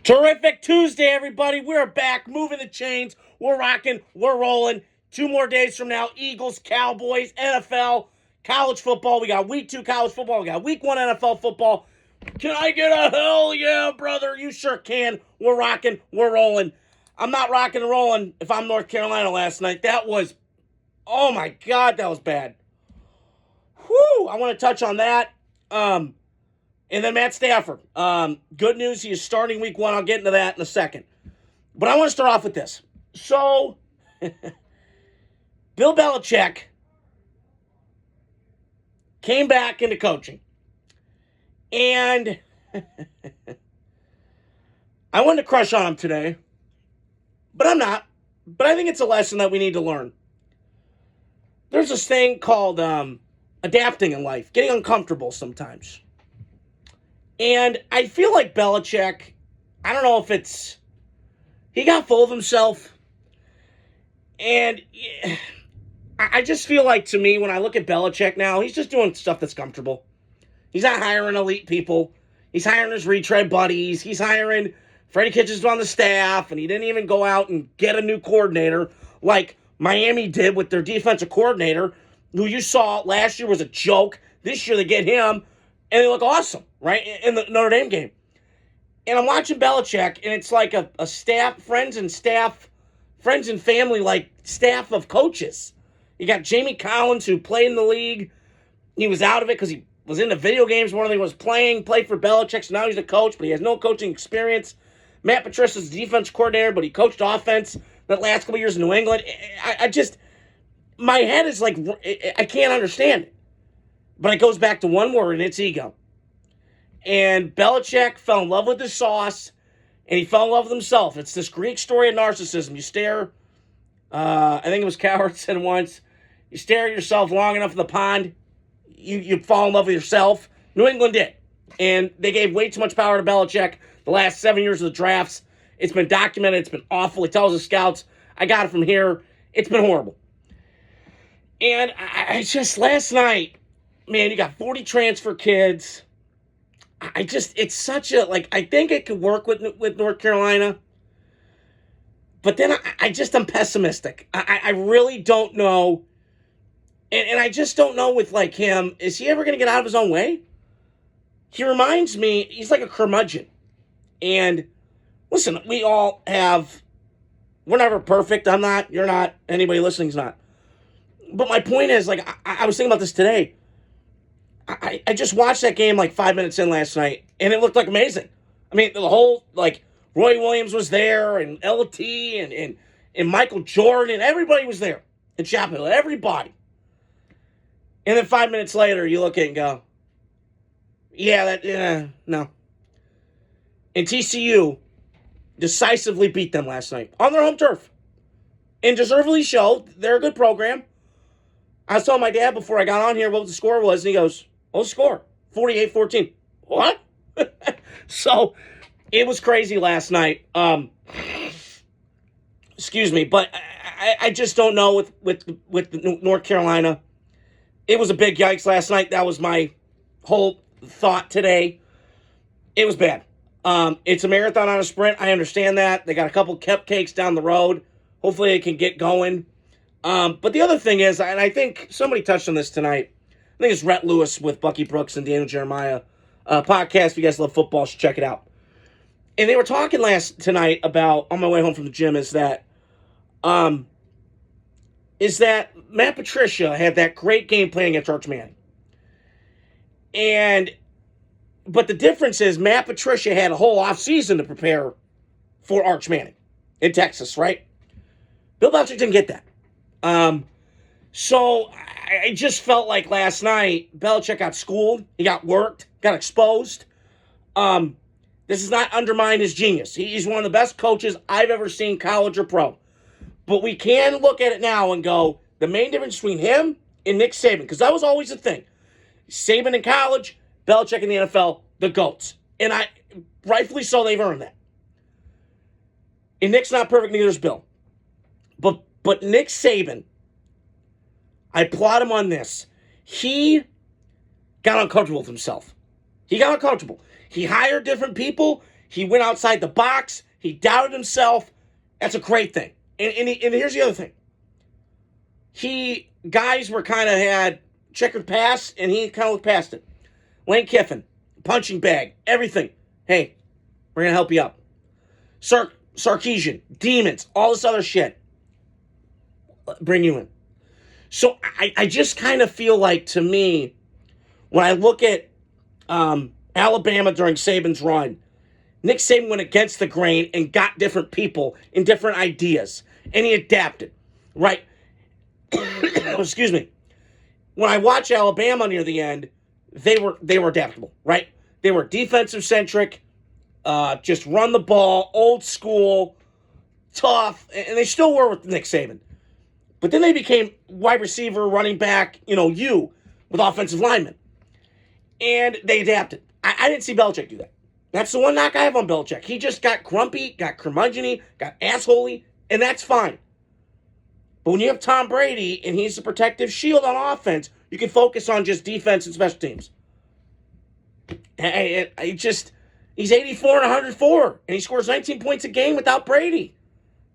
Terrific Tuesday, everybody. We're back, moving the chains. We're rocking, we're rolling. 2 more days from now, Eagles, Cowboys, NFL, college football. We got week 2 college football. We got week 1 NFL football. Can I get a hell yeah, brother? You sure can. We're rocking, we're rolling. I'm not rocking and rolling if I'm North Carolina last night. That was, oh my God, that was bad. Whew, I want to touch on that. And then Matt Stafford. Good news, he is starting week 1. I'll get into that in a second. But I want to start off with this. So, Bill Belichick came back into coaching. And I wanted to crush on him today. But I'm not. But I think it's a lesson that we need to learn. There's this thing called adapting in life, getting uncomfortable sometimes. And I feel like Belichick, I don't know if it's, he got full of himself. And I just feel like, to me, when I look at Belichick now, he's just doing stuff that's comfortable. He's not hiring elite people. He's hiring his retread buddies. He's hiring Freddie Kitchens on the staff. And he didn't even go out and get a new coordinator like Miami did with their defensive coordinator, who you saw last year was a joke. This year they get him. And they look awesome, right, in the Notre Dame game. And I'm watching Belichick, and it's like a staff, friends and family, like staff of coaches. You got Jamie Collins, who played in the league. He was out of it because he was into video games more than he was played for Belichick, so now he's a coach, but he has no coaching experience. Matt Patricia's defense coordinator, but he coached offense that last couple years in New England. I just, my head is like, I can't understand it. But it goes back to one word, and it's ego. And Belichick fell in love with the sauce, and he fell in love with himself. It's this Greek story of narcissism. You stare, I think it was Coward said once, you stare at yourself long enough in the pond, you fall in love with yourself. New England did. And they gave way too much power to Belichick the last 7 years of the drafts. It's been documented. It's been awful. He tells the scouts, I got it from here. It's been horrible. And I just, last night, man, you got 40 transfer kids. It's such a, I think it could work with North Carolina. But then I'm pessimistic. I really don't know. And I just don't know with, him, is he ever going to get out of his own way? He reminds me, he's like a curmudgeon. And, listen, we're never perfect. I'm not, you're not, anybody listening's not. But my point is, I was thinking about this today. I just watched that game 5 minutes in last night, and it looked amazing. I mean, the whole, Roy Williams was there, and LT, and Michael Jordan, everybody was there in Chapel Hill, everybody. And then 5 minutes later, you look at it and go, no. And TCU decisively beat them last night on their home turf. And deservedly so. They're a good program. I was telling my dad before I got on here what the score was, and he goes, what's the score? 48-14. What? So, it was crazy last night. Excuse me, but I just don't know with North Carolina. It was a big yikes last night. That was my whole thought today. It was bad. It's a marathon, not a sprint. I understand that. They got a couple cupcakes down the road. Hopefully they can get going. But the other thing is, and I think somebody touched on this tonight, I think it's Rhett Lewis with Bucky Brooks and Daniel Jeremiah podcast. If you guys love football, should check it out. And they were talking tonight about, on my way home from the gym, is that Matt Patricia had that great game plan against Arch Manning. But the difference is Matt Patricia had a whole offseason to prepare for Arch Manning in Texas, right? Bill Belichick didn't get that. So I just felt like last night, Belichick got schooled, he got worked, got exposed. This does not undermine his genius. He's one of the best coaches I've ever seen, college or pro. But we can look at it now and go, the main difference between him and Nick Saban, because that was always the thing. Saban in college, Belichick in the NFL, the GOATs. And rightfully so, they've earned that. And Nick's not perfect, neither is Bill. But Nick Saban, I applaud him on this. He got uncomfortable with himself. He got uncomfortable. He hired different people. He went outside the box. He doubted himself. That's a great thing. And here's the other thing. Guys were kind of had checkered past, and he kind of looked past it. Lane Kiffin, punching bag, everything. Hey, we're going to help you up. Sarkisian, demons, all this other shit. Bring you in. So I just kind of feel like, to me, when I look at Alabama during Saban's run, Nick Saban went against the grain and got different people and different ideas, and he adapted, right? Excuse me. When I watch Alabama near the end, they were adaptable, right? They were defensive centric, just run the ball, old school, tough, and they still were with Nick Saban. But then they became wide receiver, running back, with offensive linemen. And they adapted. I didn't see Belichick do that. That's the one knock I have on Belichick. He just got grumpy, got curmudgeon-y, got assholey, and that's fine. But when you have Tom Brady and he's the protective shield on offense, you can focus on just defense and special teams. He's 84 and 104, and he scores 19 points a game without Brady.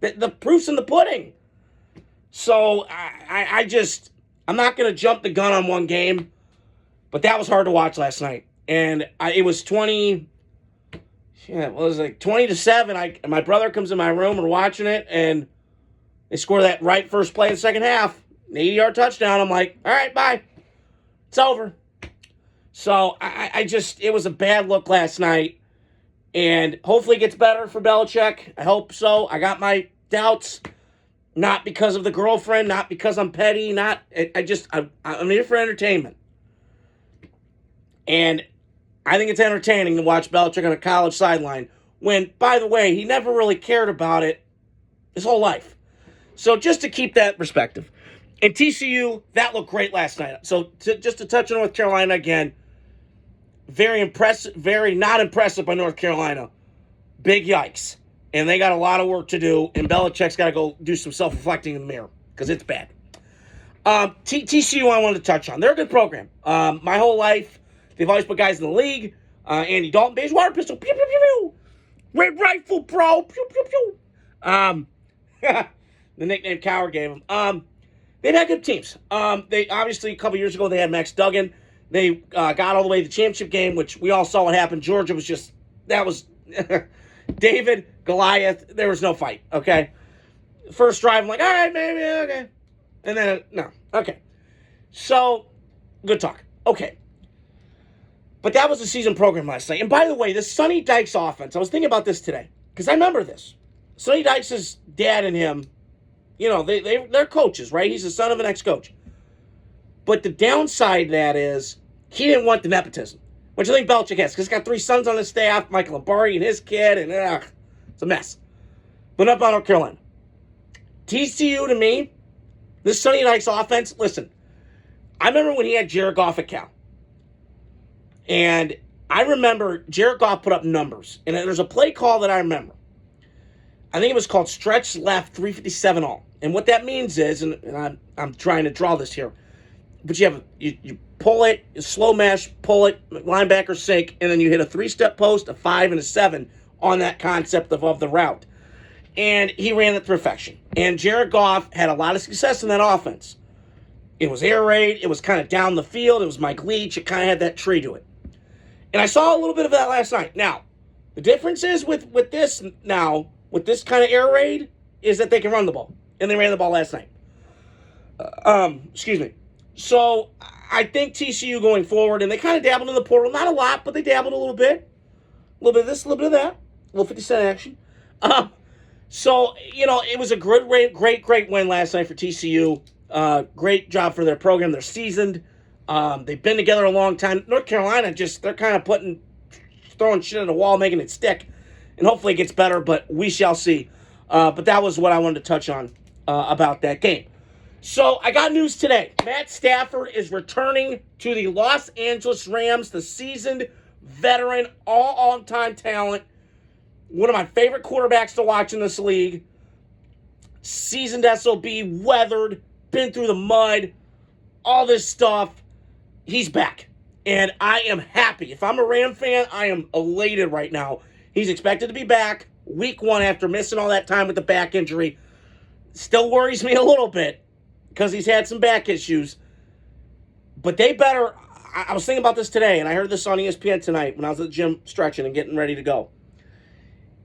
The proof's in the pudding. So I'm not going to jump the gun on one game, but that was hard to watch last night. And it was 20 to 7. My brother comes in my room, we're watching it, and they score that right first play in the second half, an 80-yard touchdown. I'm like, all right, bye. It's over. So it was a bad look last night, and hopefully it gets better for Belichick. I hope so. I got my doubts. Not because of the girlfriend, not because I'm petty, I'm here for entertainment. And I think it's entertaining to watch Belichick on a college sideline when, by the way, he never really cared about it his whole life. So just to keep that perspective. And TCU, that looked great last night. So just to touch on North Carolina again, very impressive, very not impressive by North Carolina. Big yikes. And they got a lot of work to do, and Belichick's got to go do some self-reflecting in the mirror, because it's bad. TCU I wanted to touch on. They're a good program. My whole life, they've always put guys in the league. Andy Dalton, beige water pistol, pew, pew, pew, pew. Red rifle, bro, pew, pew, pew. The nickname Coward gave them. They've had good teams. They obviously, a couple years ago, they had Max Duggan. They got all the way to the championship game, which we all saw what happened. Georgia was David, Goliath, there was no fight, okay? First drive, I'm like, all right, maybe, okay. And then, no, okay. So, good talk. Okay. But that was the season program last night. And by the way, this Sonny Dykes offense, I was thinking about this today, because I remember this. Sonny Dykes' dad and him, they're coaches, right? He's the son of an ex-coach. But the downside of that is he didn't want the nepotism, which I think Belichick has, because he's got 3 sons on his staff, Michael Lombardi and his kid, and it's a mess. But not about North Carolina. TCU, to me, this Sonny Dykes offense, listen, I remember when he had Jared Goff at Cal. And I remember Jared Goff put up numbers. And there's a play call that I remember. I think it was called stretch left 357 all. And what that means is, and I'm trying to draw this here, but you pull it, you slow mesh, pull it, linebacker sink, and then you hit a 3-step post, a 5, and a 7 on that concept of the route. And he ran it to perfection. And Jared Goff had a lot of success in that offense. It was air raid. It was kind of down the field. It was Mike Leach. It kind of had that tree to it. And I saw a little bit of that last night. Now, the difference is with this kind of air raid is that they can run the ball. And they ran the ball last night. Excuse me. So, I think TCU going forward, and they kind of dabbled in the portal. Not a lot, but they dabbled a little bit. A little bit of this, a little bit of that. A little 50-cent action. So, it was a great win last night for TCU. Great job for their program. They're seasoned. They've been together a long time. North Carolina, they're kind of throwing shit at the wall, making it stick. And hopefully it gets better, but we shall see. But that was what I wanted to touch on about that game. So, I got news today. Matt Stafford is returning to the Los Angeles Rams, the seasoned veteran, all-time talent. One of my favorite quarterbacks to watch in this league. Seasoned SOB, weathered, been through the mud, all this stuff. He's back. And I am happy. If I'm a Ram fan, I am elated right now. He's expected to be back week 1 after missing all that time with the back injury. Still worries me a little bit because he's had some back issues. But they better... I was thinking about this today, and I heard this on ESPN tonight when I was at the gym stretching and getting ready to go.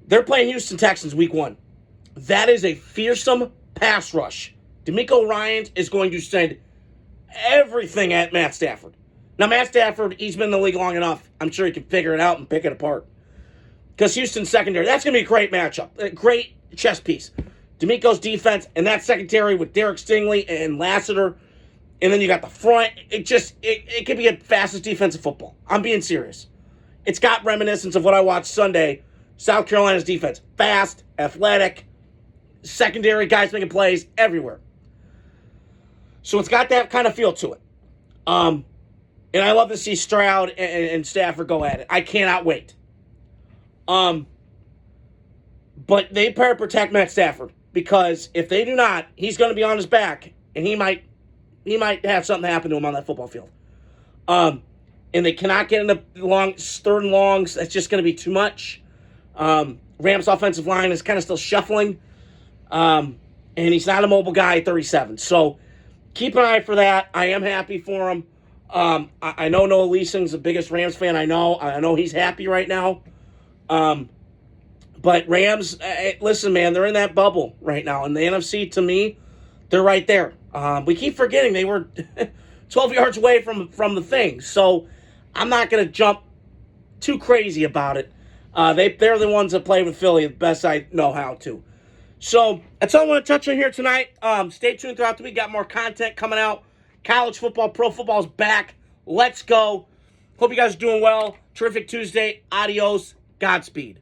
They're playing Houston Texans week 1. That is a fearsome pass rush. DeMeco Ryans is going to send everything at Matt Stafford. Now, Matt Stafford, he's been in the league long enough. I'm sure he can figure it out and pick it apart. Because Houston's secondary, that's going to be a great matchup. A great chess piece. DeMeco's defense and that secondary with Derek Stingley and Lassiter. And then you got the front. It could be a fastest defense of football. I'm being serious. It's got reminiscence of what I watched Sunday. South Carolina's defense. Fast, athletic, secondary guys making plays everywhere. So it's got that kind of feel to it. And I love to see Stroud and Stafford go at it. I cannot wait. But they better protect Matt Stafford, because if they do not, he's going to be on his back, and he might have something happen to him on that football field. And they cannot get into third and longs. That's just going to be too much. Rams' offensive line is kind of still shuffling. And he's not a mobile guy at 37. So keep an eye for that. I am happy for him. I know Noah Leesing's the biggest Rams fan I know. I know he's happy right now. But Rams, listen, man, they're in that bubble right now. And the NFC, to me, they're right there. We keep forgetting they were 12 yards away from the thing. So I'm not going to jump too crazy about it. They're the ones that play with Philly the best I know how to. So that's all I want to touch on here tonight. Stay tuned throughout the week. Got more content coming out. College football, pro football is back. Let's go. Hope you guys are doing well. Terrific Tuesday. Adios. Godspeed.